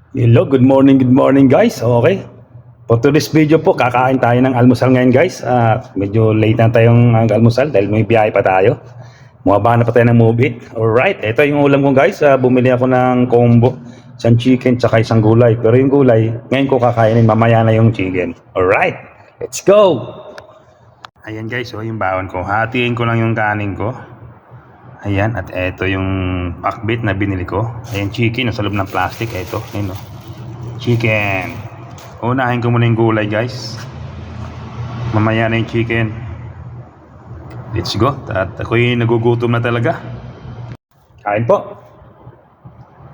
Hello, good morning guys. Okay. For today's video po, kakain tayo ng almusal ngayon guys. Medyo late na tayong almusal dahil may biyahe pa tayo. Mukha na pa tayo ng movie. Alright, ito yung ulam ko guys. Bumili ako ng combo. Isang chicken tsaka isang gulay. Pero yung gulay, ngayon ko kakainin, mamaya na yung chicken. Alright, let's go! Ayan guys, yung baon ko. Hatiin ko lang yung kanin ko. Ayan, at eto yung pakbit na binili ko. Ayan, chicken, nasa loob ng plastic. Eto, ayun o. Chicken. Unahin ko muna yung gulay guys. Mamaya na yung chicken. Let's go. At ako'y nagugutom na talaga. Kain po.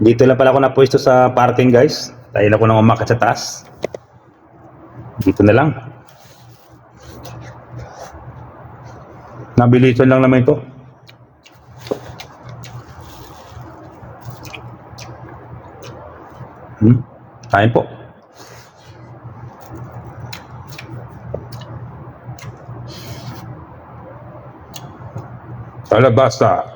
Dito lang pala ako napwesto sa parking guys. Dahil ako nang umakyat sa taas. Dito na lang. Nabilisan lang naman ito. Kain po. Kalabasa.